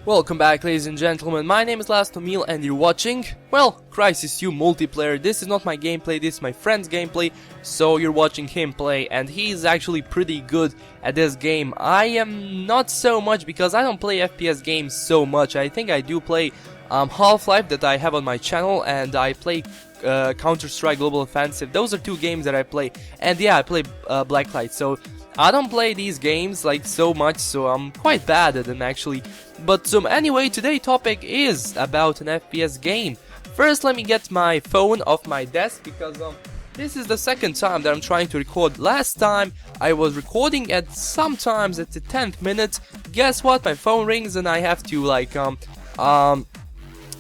Welcome back, ladies and gentlemen. My name is LastKnownMeal and you're watching, well, Crysis 2 multiplayer. This is not my gameplay, this is my friend's gameplay, so you're watching him play, and he's actually pretty good at this game. I am not so much because I don't play FPS games so much. I think I do play Half-Life that I have on my channel, and I play Counter-Strike Global Offensive. Those are two games that I play, and yeah, I play Blacklight, so I don't play these games like so much, so I'm quite bad at them actually. But anyway, today's topic is about an FPS game. First, let me get my phone off my desk because this is the second time that I'm trying to record. Last time I was recording at sometimes at the 10th minute. Guess what? My phone rings and I have to like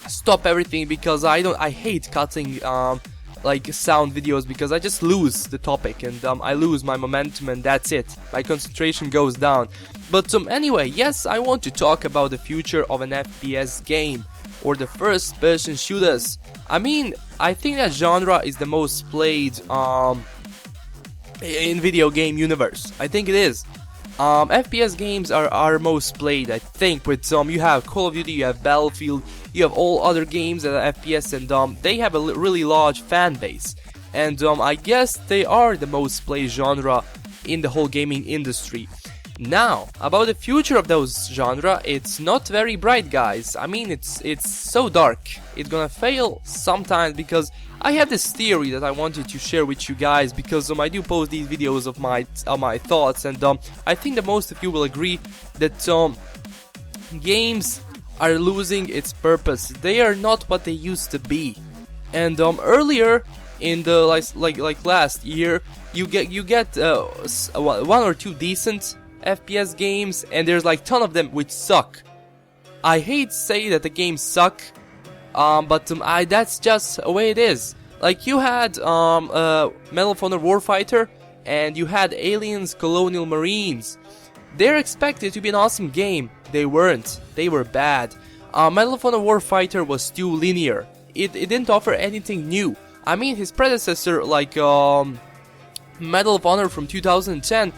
stop everything because I hate cutting like sound videos because I just lose the topic and I lose my momentum and that's it. My concentration goes down. But anyway, yes, I want to talk about the future of an FPS game or the first person shooters. I mean, I think that genre is the most played in video game universe. I think it is. FPS games are most played, I think, with you have Call of Duty, you have Battlefield, you have all other games that are FPS, and they have a really large fan base. And I guess they are the most played genre in the whole gaming industry. Now, about the future of those genre, it's not very bright, guys. I mean, it's so dark. It's gonna fail sometimes because I have this theory that I wanted to share with you guys because I do post these videos of my thoughts, and I think that most of you will agree that games are losing its purpose. They are not what they used to be. And earlier in the like last year, you get one or two decent FPS games, and there's like ton of them which suck. I hate to say that the games suck, but that's just the way it is. Like you had Medal of Honor Warfighter, and you had Aliens Colonial Marines. They're expected to be an awesome game. They weren't. They were bad. Medal of Honor Warfighter was too linear. It didn't offer anything new. I mean, his predecessor, like Medal of Honor from 2010,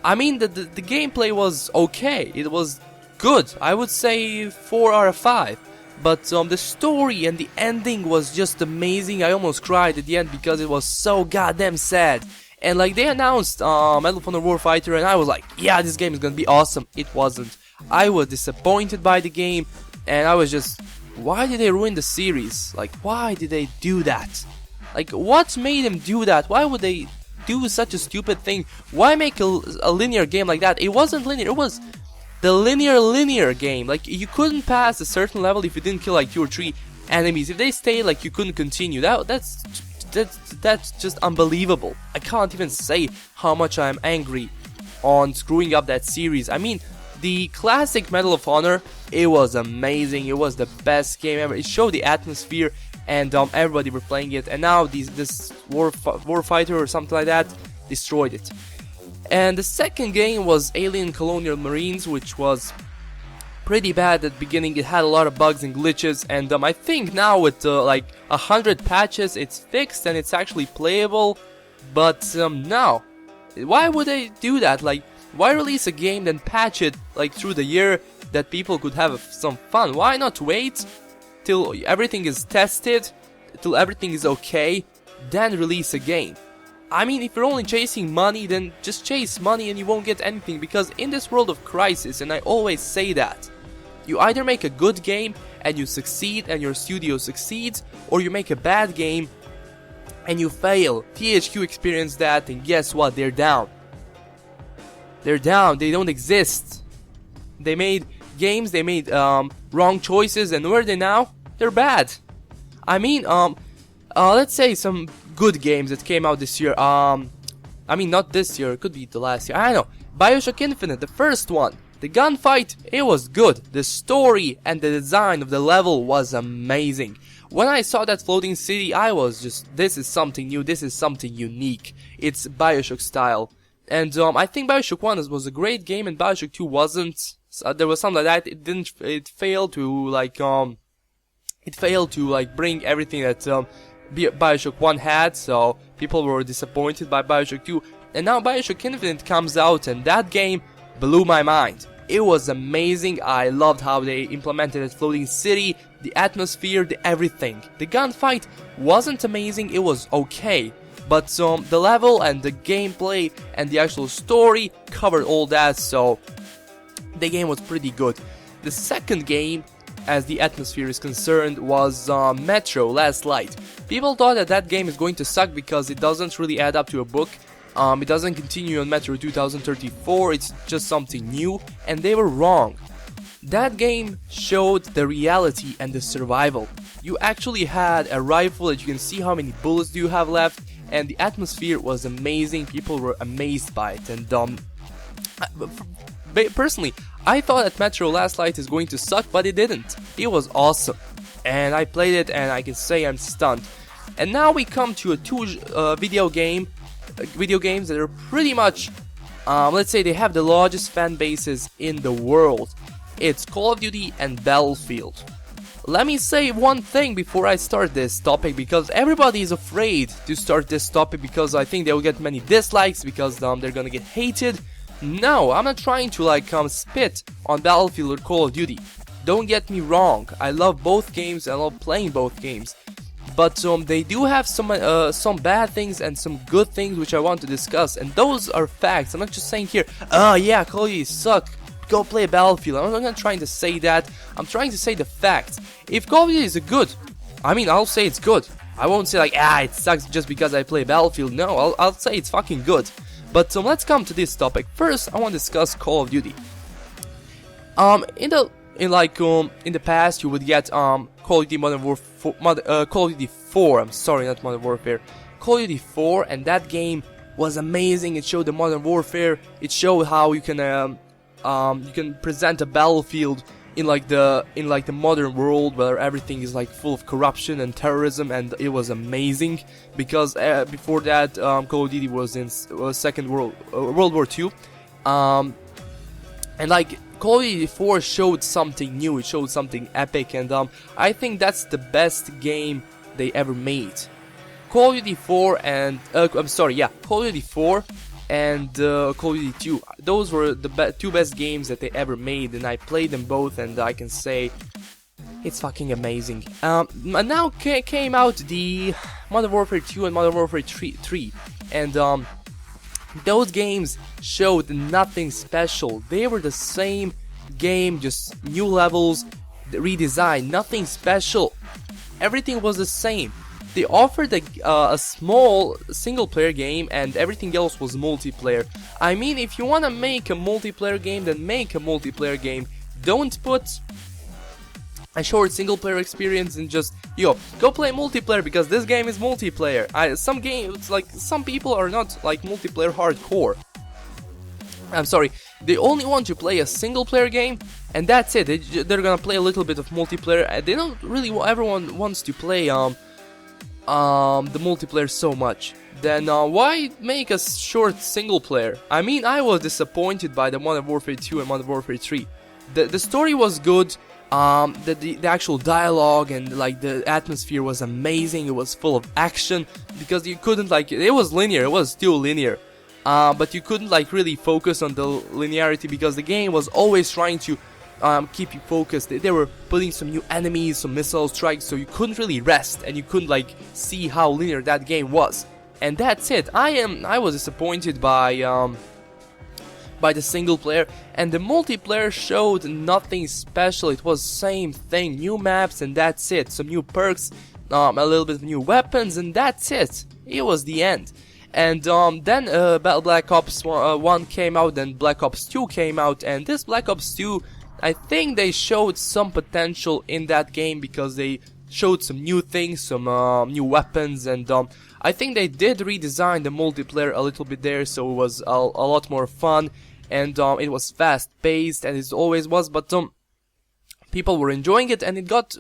I mean, the gameplay was okay. It was good. I would say 4 out of 5. But the story and the ending was just amazing. I almost cried at the end because it was so goddamn sad. And like they announced Medal of Honor Warfighter, and I was like, yeah, this game is gonna be awesome. It wasn't. I was disappointed by the game, and I was just, why did they ruin the series? Like, why did they do that? Like, what made them do that? Why would they do such a stupid thing? Why make a linear game like that? It wasn't linear, it was the linear game. Like, you couldn't pass a certain level if you didn't kill like 2 or 3 enemies. If they stayed, like, you couldn't continue. That's just unbelievable. I can't even say how much I'm angry on screwing up that series. I mean, the classic Medal of Honor, it was amazing. It was the best game ever. It showed the atmosphere, and everybody were playing it. And now this Warfighter or something like that destroyed it. And the second game was Alien Colonial Marines, which was pretty bad at the beginning. It had a lot of bugs and glitches, and I think now with like 100 patches it's fixed and it's actually playable. But now, why would they do that? Like, why release a game then patch it like through the year that people could have some fun? Why not wait till everything is tested, till everything is okay, then release a game? I mean, if you're only chasing money, then just chase money and you won't get anything, because in this world of Crysis, and I always say that, you either make a good game and you succeed and your studio succeeds, or you make a bad game and you fail. THQ experienced that, and guess what? They're down. They're down. They don't exist. They made games, they made wrong choices, and where are they now? They're bad. I mean, let's say some good games that came out this year. I mean, not this year, it could be the last year. I don't know. BioShock Infinite, the first one. The gunfight, it was good. The story and the design of the level was amazing. When I saw that floating city, I was just, this is something new, this is something unique. It's BioShock style. And I think BioShock 1 was a great game, and BioShock 2 wasn't. There was something like that. It failed to like bring everything that BioShock 1 had, so people were disappointed by BioShock 2. And now BioShock Infinite comes out, and that game blew my mind. It was amazing. I loved how they implemented a floating city, the atmosphere, the everything. The gunfight wasn't amazing, it was okay. But the level and the gameplay and the actual story covered all that, so the game was pretty good. The second game, as the atmosphere is concerned, was Metro Last Light. People thought that that game is going to suck because it doesn't really add up to a book. It doesn't continue on Metro 2034, it's just something new, and they were wrong. That game showed the reality and the survival. You actually had a rifle that you can see how many bullets do you have left, and the atmosphere was amazing. People were amazed by it, and personally, I thought that Metro Last Light is going to suck, but it didn't. It was awesome, and I played it, and I can say I'm stunned. And now we come to two video games that are pretty much, let's say, they have the largest fan bases in the world. It's Call of Duty and Battlefield. Let me say one thing before I start this topic, because everybody is afraid to start this topic because I think they will get many dislikes because they're gonna get hated. No, I'm not trying to spit on Battlefield or Call of Duty. Don't get me wrong, I love both games, I love playing both games. But they do have some bad things and some good things which I want to discuss, and those are facts. I'm not just saying here, oh yeah, Call of Duty suck, go play Battlefield. I'm not trying to say that, I'm trying to say the facts. If Call of Duty is good, I mean, I'll say it's good. I won't say like, it sucks just because I play Battlefield. No, I'll say it's fucking good. But let's come to this topic. First, I want to discuss Call of Duty. In the past, you would get Call of Duty Call of Duty 4. I'm sorry, not Modern Warfare. Call of Duty 4, and that game was amazing. It showed the Modern Warfare. It showed how you can present a battlefield in the modern world where everything is full of corruption and terrorism, and it was amazing because before that Call of Duty was in World War II, and Call of Duty 4 showed something new, it showed something epic, and I think that's the best game they ever made. Call of Duty 4 and Call of Duty 4 and Call of Duty 2. Those were the two best games that they ever made, and I played them both, and I can say it's fucking amazing. And now came out the Modern Warfare 2 and Modern Warfare 3, and those games showed nothing special. They were the same game, just new levels, redesigned, nothing special. Everything was the same. They offered a small single-player game, and everything else was multiplayer. I mean, if you want to make a multiplayer game, then make a multiplayer game. Don't put a short single-player experience and just, go play multiplayer because this game is multiplayer. Some games, some people are not multiplayer hardcore. I'm sorry, they only want to play a single-player game, and that's it. They're gonna play a little bit of multiplayer. They don't really, everyone wants to play the multiplayer so much. Then why make a short single player? I mean, I was disappointed by the Modern Warfare 2 and Modern Warfare 3. The story was good, the actual dialogue and the atmosphere was amazing. It was full of action because you couldn't it was linear, it was still linear, but you couldn't really focus on the linearity because the game was always trying to keep you focused. They were putting some new enemies, some missile strikes, so you couldn't really rest and you couldn't see how linear that game was. And that's it. I was disappointed by the single player, and the multiplayer showed nothing special. It was same thing, new maps, and that's it. Some new perks, a little bit of new weapons, and that's it. It was the end. And then Black Ops 1 came out, then Black Ops 2 came out, and this Black Ops 2, I think they showed some potential in that game because they showed some new things, some new weapons, and I think they did redesign the multiplayer a little bit there, so it was a lot more fun, and it was fast paced, and it always was, but people were enjoying it, and it got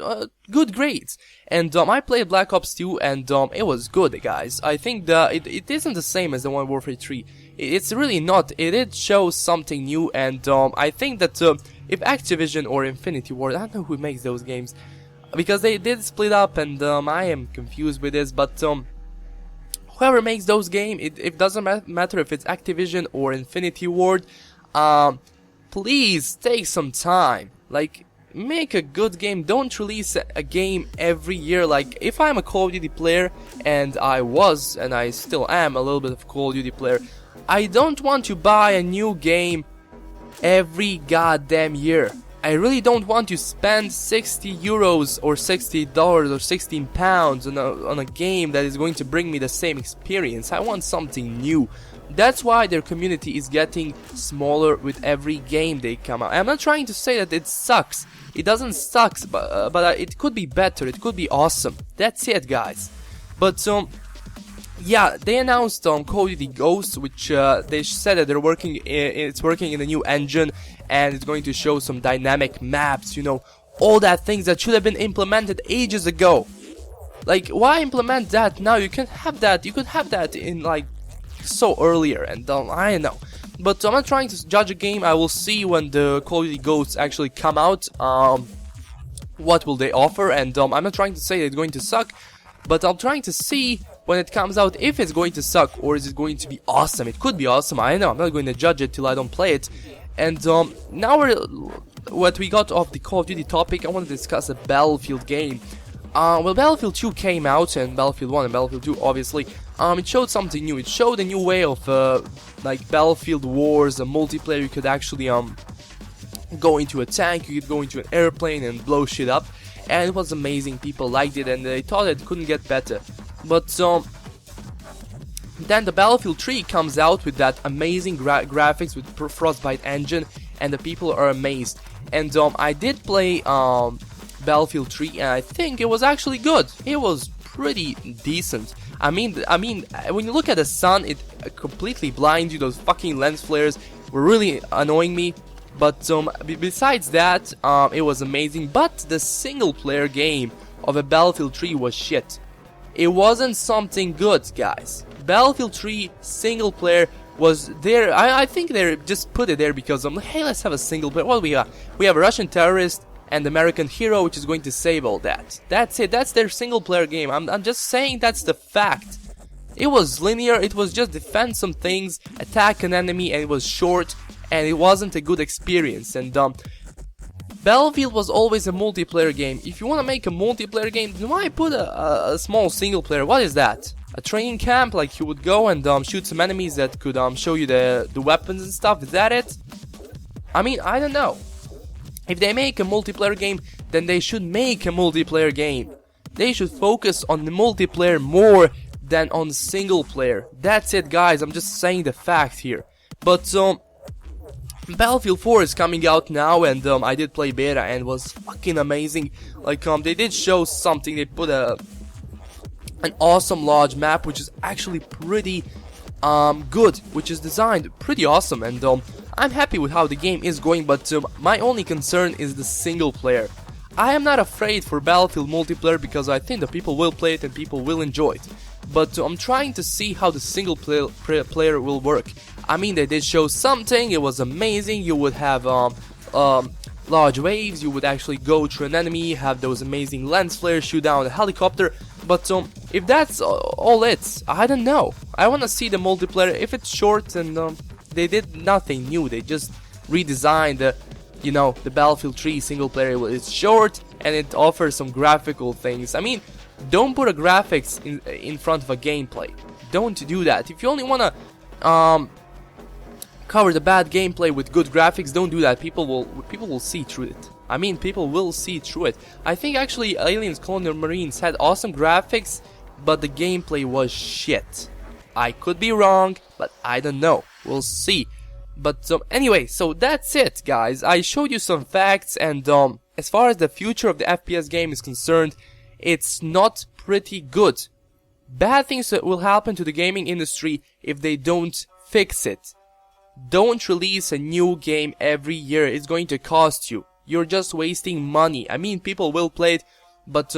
good grades. And I played Black Ops 2, and it was good, guys. I think it isn't the same as the Modern Warfare 3. It's really not. It did show something new, and I think that if Activision or Infinity Ward, I don't know who makes those games, because they did split up, and I am confused with this, but whoever makes those games, it doesn't matter if it's Activision or Infinity Ward, please take some time. Like, make a good game. Don't release a game every year. Like, if I'm a Call of Duty player, and I was, and I still am a little bit of Call of Duty player, I don't want to buy a new game every goddamn year. I really don't want to spend 60 euros or $60 or 16 pounds on a game that is going to bring me the same experience. I want something new. That's why their community is getting smaller with every game they come out. I'm not trying to say that it sucks. It doesn't suck, but it could be better. It could be awesome. That's it, guys. But yeah, they announced Call of Duty Ghosts, which they said that they're working. It's working in a new engine, and it's going to show some dynamic maps. You know, all that things that should have been implemented ages ago. Like, why implement that now? You can have that. You could have that in like so earlier, and I don't know. But I'm not trying to judge a game. I will see when the Call of Duty Ghosts actually come out. What will they offer? And I'm not trying to say it's going to suck, but I'm trying to see when it comes out if it's going to suck or is it going to be awesome. It could be awesome. I know. I'm not going to judge it till I don't play it. And now what we got off the Call of Duty topic, I want to discuss a Battlefield game. Well, Battlefield 2 came out, and Battlefield 1 and Battlefield 2, obviously. It showed something new. It showed a new way of like Battlefield Wars, a multiplayer. You could actually go into a tank, you could go into an airplane and blow shit up, and it was amazing. People liked it, and they thought it couldn't get better. But then the Battlefield 3 comes out with that amazing graphics with Frostbite engine, and the people are amazed. And I did play Battlefield 3, and I think it was actually good. It was pretty decent. I mean, when you look at the sun, it completely blinds you. Those fucking lens flares were really annoying me. But besides that, it was amazing. But the single-player game of a Battlefield 3 was shit. It wasn't something good, guys. Battlefield 3 single-player was there. I think they just put it there because hey, let's have a single-player. What do we got? We have a Russian terrorist and American hero, which is going to save all that. That's it. That's their single-player game. I'm just saying that's the fact. It was linear. It was just defend some things, attack an enemy, and it was short, and it wasn't a good experience. And Battlefield was always a multiplayer game. If you want to make a multiplayer game, then why put a small single-player? What is that? A training camp? Like you would go and shoot some enemies that could show you the weapons and stuff? Is that it? I mean, I don't know. If they make a multiplayer game, then they should make a multiplayer game. They should focus on the multiplayer more than on the single player. That's it, guys. I'm just saying the fact here. But Battlefield 4 is coming out now, and I did play beta, and it was fucking amazing. Like they did show something. They put an awesome large map, which is actually pretty good, which is designed pretty awesome, and I'm happy with how the game is going, but my only concern is the single player. I am not afraid for Battlefield multiplayer because I think that people will play it and people will enjoy it. But I'm trying to see how the single player will work. I mean, they did show something, it was amazing. You would have large waves, you would actually go through an enemy, have those amazing lens flares, shoot down a helicopter. But if that's all it, I don't know. I want to see the multiplayer. If it's short and they did nothing new, they just redesigned the Battlefield 3 single player. It's short and it offers some graphical things. I mean, don't put a graphics in front of a gameplay. Don't do that. If you only want to cover the bad gameplay with good graphics, don't do that. People will see through it. I mean, people will see through it. I think actually Aliens Colonial Marines had awesome graphics, but the gameplay was shit. I could be wrong, but I don't know. We'll see. But anyway, so that's it, guys. I showed you some facts, and as far as the future of the FPS game is concerned, it's not pretty good. Bad things will happen to the gaming industry if they don't fix it. Don't release a new game every year. It's going to cost you. You're just wasting money. I mean, people will play it, but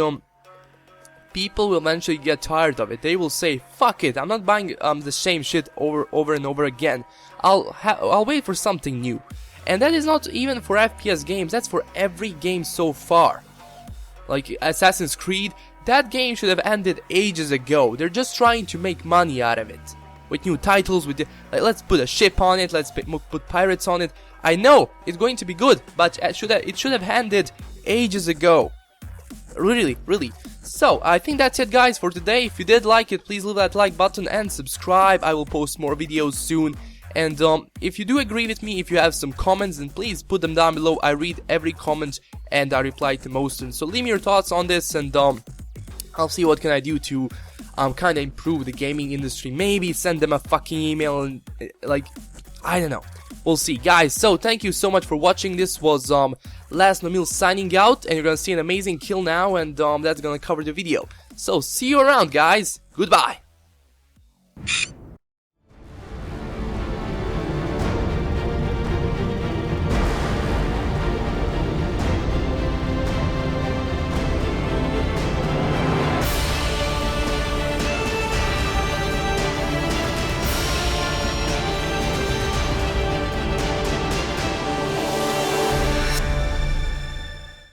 people will eventually get tired of it. They will say, "Fuck it, I'm not buying the same shit over and over again. I'll wait for something new." And that is not even for FPS games. That's for every game so far. Like Assassin's Creed, that game should have ended ages ago. They're just trying to make money out of it. With new titles, with let's put a ship on it, let's put pirates on it. I know it's going to be good, but it should have ended ages ago. Really, really. So, I think that's it, guys, for today. If you did like it, please leave that like button and subscribe. I will post more videos soon. And if you do agree with me, if you have some comments, then please put them down below. I read every comment and I reply to most of them. So leave me your thoughts on this, and I'll see what can I do to kind of improve the gaming industry. Maybe send them a fucking email and like, I don't know. We'll see, guys. So thank you so much for watching. This was LastKnownMeal signing out, and you're gonna see an amazing kill now, and that's gonna cover the video. So see you around, guys. Goodbye.